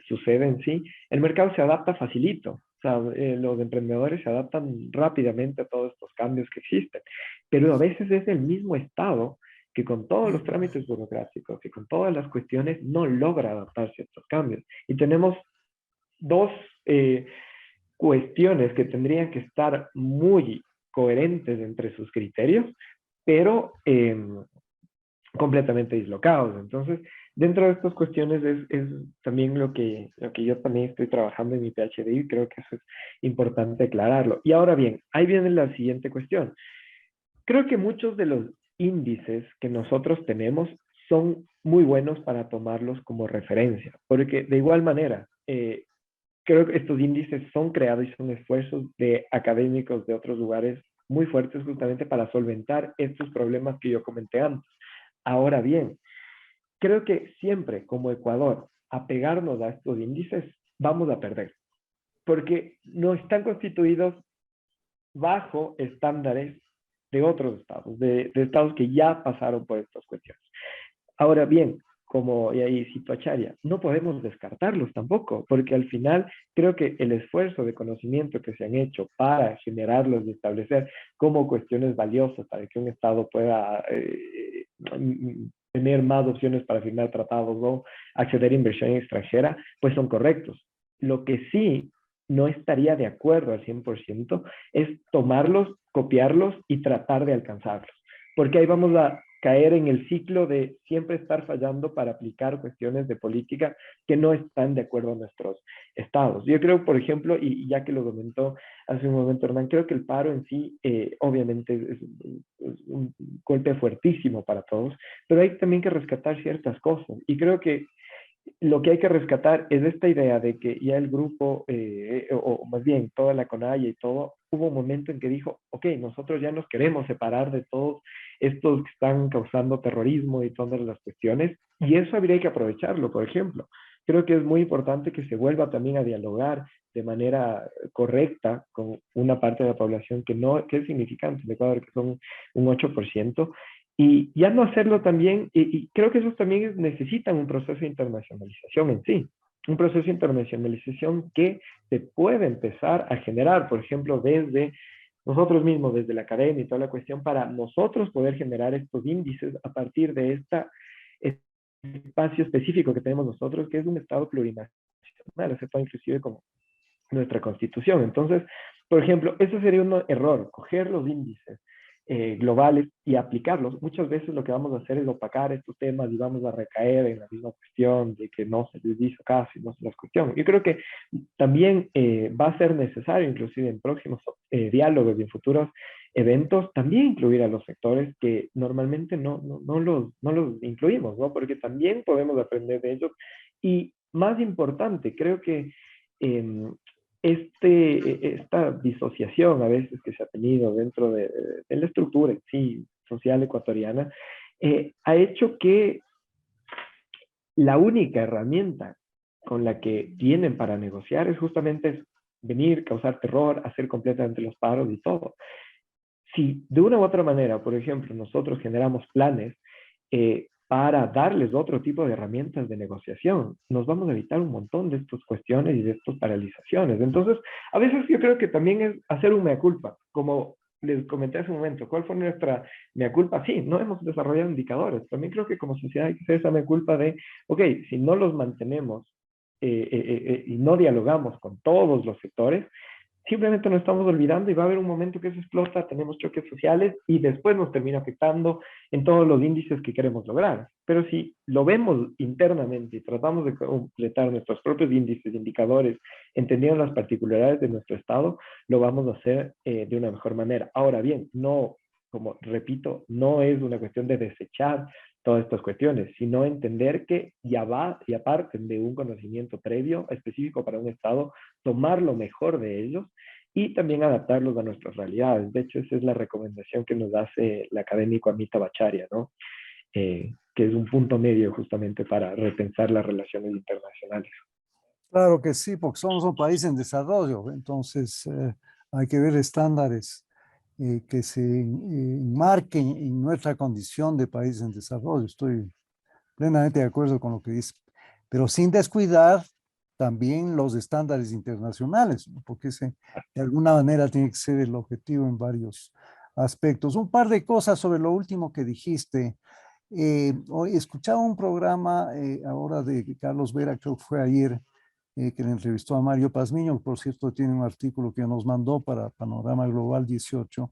sucede en sí, el mercado se adapta facilito. O sea, los emprendedores se adaptan rápidamente a todos estos cambios que existen. Pero a veces es el mismo Estado que con todos los trámites burocráticos y con todas las cuestiones no logra adaptarse a estos cambios. Y tenemos dos cuestiones que tendrían que estar muy coherentes entre sus criterios, pero completamente dislocados. Entonces, dentro de estas cuestiones es también lo que yo también estoy trabajando en mi PhD y creo que eso es importante aclararlo. Y ahora bien, ahí viene la siguiente cuestión. Creo que muchos de los índices que nosotros tenemos son muy buenos para tomarlos como referencia, porque de igual manera, creo que estos índices son creados y son esfuerzos de académicos de otros lugares muy fuertes justamente para solventar estos problemas que yo comenté antes. Ahora bien, creo que siempre como Ecuador, apegarnos a estos índices, vamos a perder, porque no están constituidos bajo estándares de otros estados, de estados que ya pasaron por estas cuestiones. Ahora bien, como y ahí cito a Charia, no podemos descartarlos tampoco, porque al final creo que el esfuerzo de conocimiento que se han hecho para generarlos y establecer como cuestiones valiosas para que un Estado pueda tener más opciones para firmar tratados o acceder a inversión extranjera, pues son correctos. Lo que sí no estaría de acuerdo al 100% es tomarlos, copiarlos y tratar de alcanzarlos, porque ahí vamos a caer en el ciclo de siempre estar fallando para aplicar cuestiones de política que no están de acuerdo a nuestros estados. Yo creo, por ejemplo, y ya que lo comentó hace un momento Hernán, creo que el paro en sí obviamente es un golpe fuertísimo para todos, pero hay también que rescatar ciertas cosas. Y creo que lo que hay que rescatar es esta idea de que ya el grupo, o más bien toda la CONAIE y todo, hubo un momento en que dijo, ok, nosotros ya nos queremos separar de todos estos que están causando terrorismo y todas las cuestiones, y eso habría que aprovecharlo, por ejemplo. Creo que es muy importante que se vuelva también a dialogar de manera correcta con una parte de la población que no, que es significante en Ecuador, que son un 8%, y ya no hacerlo también, y creo que esos también necesitan un proceso de internacionalización en sí, un proceso de internacionalización que se puede empezar a generar, por ejemplo, desde nosotros mismos, desde la academia y toda la cuestión, para nosotros poder generar estos índices a partir de este espacio específico que tenemos nosotros, que es un Estado plurinacional, aceptado inclusive como nuestra Constitución. Entonces, por ejemplo, eso sería un error, coger los índices globales y aplicarlos. Muchas veces lo que vamos a hacer es opacar estos temas y vamos a recaer en la misma cuestión de que no se les hizo caso y no se las cuestión. Yo creo que también va a ser necesario, inclusive en próximos diálogos y en futuros eventos, también incluir a los sectores que normalmente no los incluimos, ¿no? Porque también podemos aprender de ellos. Y más importante, creo que eh, esta disociación a veces que se ha tenido dentro de la estructura sí, social ecuatoriana, ha hecho que la única herramienta con la que tienen para negociar es justamente venir, causar terror, hacer completamente los paros y todo. Si de una u otra manera, por ejemplo, nosotros generamos planes para darles otro tipo de herramientas de negociación, nos vamos a evitar un montón de estas cuestiones y de estas paralizaciones. Entonces, a veces yo creo que también es hacer un mea culpa, como les comenté hace un momento. ¿Cuál fue nuestra mea culpa? Sí, no hemos desarrollado indicadores. También creo que como sociedad hay que hacer esa mea culpa de, ok, si no los mantenemos y no dialogamos con todos los sectores, simplemente nos estamos olvidando y va a haber un momento que eso explota, tenemos choques sociales y después nos termina afectando en todos los índices que queremos lograr. Pero si lo vemos internamente y tratamos de completar nuestros propios índices, indicadores, entendiendo las particularidades de nuestro estado, lo vamos a hacer de una mejor manera. Ahora bien, no, como repito, no es una cuestión de desechar todas estas cuestiones, sino entender que ya parten de un conocimiento previo, específico para un estado, tomar lo mejor de ellos y también adaptarlos a nuestras realidades. De hecho, esa es la recomendación que nos hace el académico Amita Bhattacharya, ¿no? Que es un punto medio justamente para repensar las relaciones internacionales. Claro que sí, porque somos un país en desarrollo, entonces hay que ver estándares que se enmarquen en nuestra condición de país en desarrollo. Estoy plenamente de acuerdo con lo que dice, pero sin descuidar también los estándares internacionales, ¿no? Porque ese de alguna manera tiene que ser el objetivo en varios aspectos. Un par de cosas sobre lo último que dijiste. Hoy escuchaba un programa ahora de Carlos Vera, creo que fue ayer, que le entrevistó a Mario Pazmiño, que por cierto tiene un artículo que nos mandó para Panorama Global 18.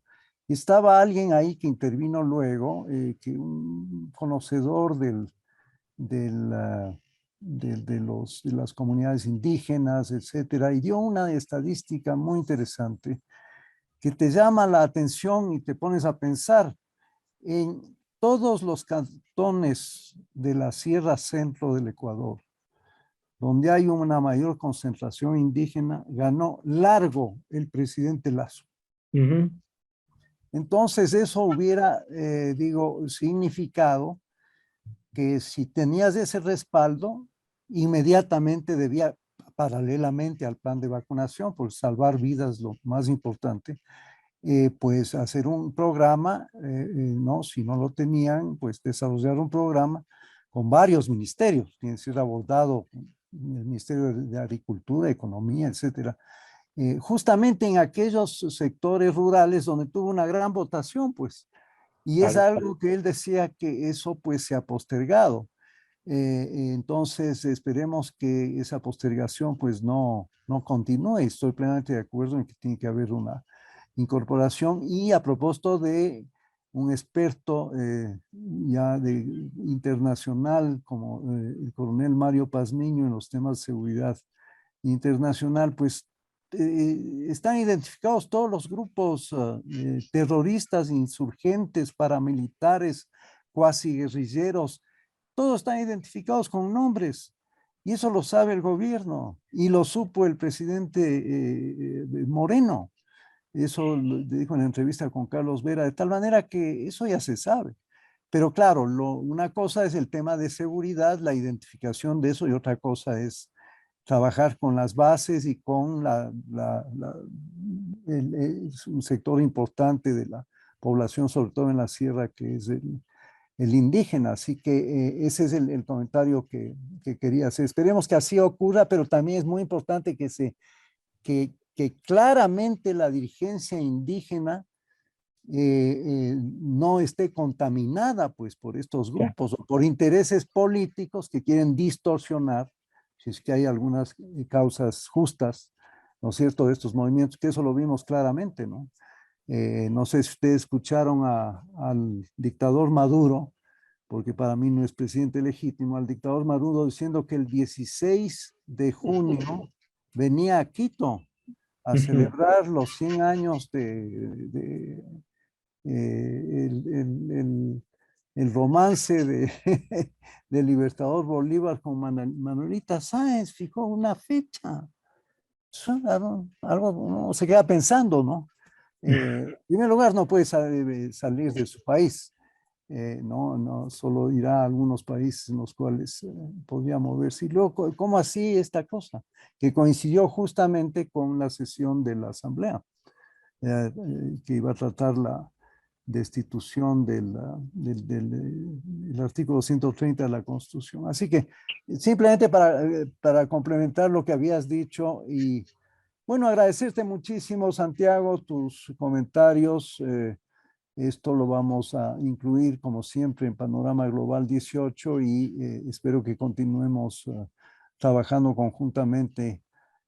Y estaba alguien ahí que intervino luego, que un conocedor de las comunidades indígenas, etcétera, y dio una estadística muy interesante que te llama la atención y te pones a pensar en todos los cantones de la Sierra Centro del Ecuador, donde hay una mayor concentración indígena, ganó largo el presidente Lasso. Entonces eso hubiera, digo, significado que si tenías ese respaldo, inmediatamente debía, paralelamente al plan de vacunación, por salvar vidas lo más importante, pues hacer un programa, ¿no? Si no lo tenían, pues desarrollar un programa con varios ministerios, tiene que ser abordado el Ministerio de Agricultura, Economía, etcétera, justamente en aquellos sectores rurales donde tuvo una gran votación, pues, y es algo que él decía que eso pues se ha postergado. Entonces esperemos que esa postergación pues no continúe. Estoy plenamente de acuerdo en que tiene que haber una incorporación. Y a propósito de un experto ya internacional como el coronel Mario Pazmiño en los temas de seguridad internacional, pues están identificados todos los grupos terroristas, insurgentes, paramilitares, cuasi guerrilleros, todos están identificados con nombres. Y eso lo sabe el gobierno y lo supo el presidente Moreno. Eso lo dijo en la entrevista con Carlos Vera, de tal manera que eso ya se sabe. Pero claro, una cosa es el tema de seguridad, la identificación de eso, y otra cosa es trabajar con las bases y con un sector importante de la población, sobre todo en la sierra, que es el indígena. Así que ese es el comentario que quería hacer. Esperemos que así ocurra, pero también es muy importante que claramente la dirigencia indígena no esté contaminada pues por estos grupos o por intereses políticos que quieren distorsionar, si es que hay algunas causas justas, ¿no es cierto?, de estos movimientos, que eso lo vimos claramente, ¿no? No sé si ustedes escucharon al dictador Maduro, porque para mí no es presidente legítimo, al dictador Maduro diciendo que el 16 de junio venía a Quito a celebrar los 100 años el romance del Libertador Bolívar con Manuelita Sáenz, fijó una fecha. Algo uno se queda pensando, ¿no? En primer lugar, no puede salir de su país. No solo irá a algunos países en los cuales podría moverse. Y luego, ¿cómo así esta cosa? Que coincidió justamente con la sesión de la Asamblea, que iba a tratar la destitución del artículo 130 de la Constitución. Así que simplemente para complementar lo que habías dicho y bueno, agradecerte muchísimo, Santiago, tus comentarios. Esto lo vamos a incluir, como siempre, en Panorama Global 18 y espero que continuemos trabajando conjuntamente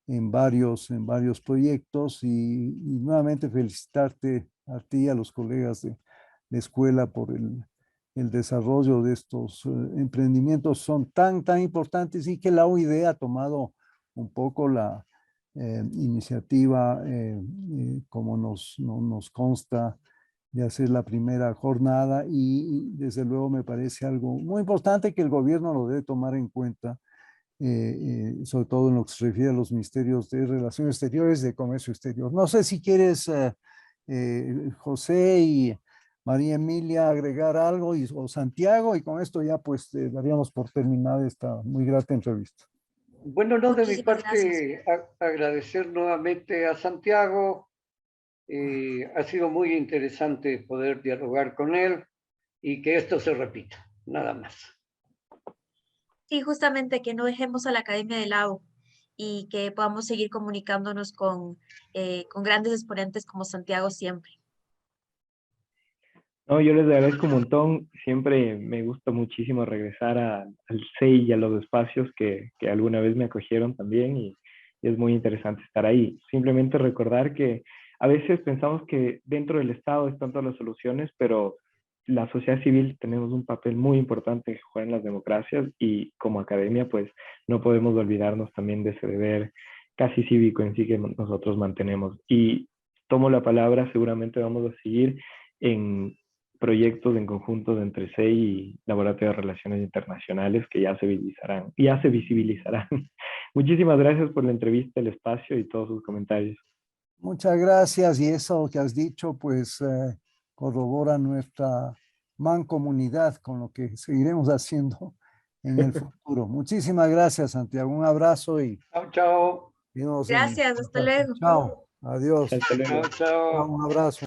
en varios proyectos y nuevamente felicitarte a ti y a los colegas de la escuela por el desarrollo de estos emprendimientos. Son tan importantes y que la OID ha tomado un poco la iniciativa, como nos consta, de hacer la primera jornada y desde luego me parece algo muy importante que el gobierno lo debe tomar en cuenta, sobre todo en lo que se refiere a los ministerios de Relaciones Exteriores, de Comercio Exterior. No sé si quieres, José y María Emilia, agregar algo, o Santiago, y con esto ya pues daríamos por terminada esta muy grata entrevista. Bueno, no, de mi Muchísimas gracias. parte, agradecer nuevamente a Santiago. Ha sido muy interesante poder dialogar con él y que esto se repita, nada más. Sí, justamente que no dejemos a la academia de lado y que podamos seguir comunicándonos con grandes exponentes como Santiago siempre. No, yo les agradezco un montón. Siempre me gusta muchísimo regresar al CEI y a los espacios que alguna vez me acogieron también y es muy interesante estar ahí. Simplemente recordar que a veces pensamos que dentro del Estado están todas las soluciones, pero la sociedad civil tenemos un papel muy importante que jugar en las democracias y como academia pues no podemos olvidarnos también de ese deber casi cívico en sí que nosotros mantenemos. Y tomo la palabra, seguramente vamos a seguir en proyectos en conjunto de entre CEI y Laboratorio de Relaciones Internacionales que ya se visibilizarán. Muchísimas gracias por la entrevista, el espacio y todos sus comentarios. Muchas gracias y eso que has dicho pues corrobora nuestra mancomunidad con lo que seguiremos haciendo en el futuro. Muchísimas gracias, Santiago. Un abrazo y Chao, chao. vemos en Gracias, hasta contacto. luego. Chao, adiós. Hasta luego. Chao, chao. Chao, un abrazo.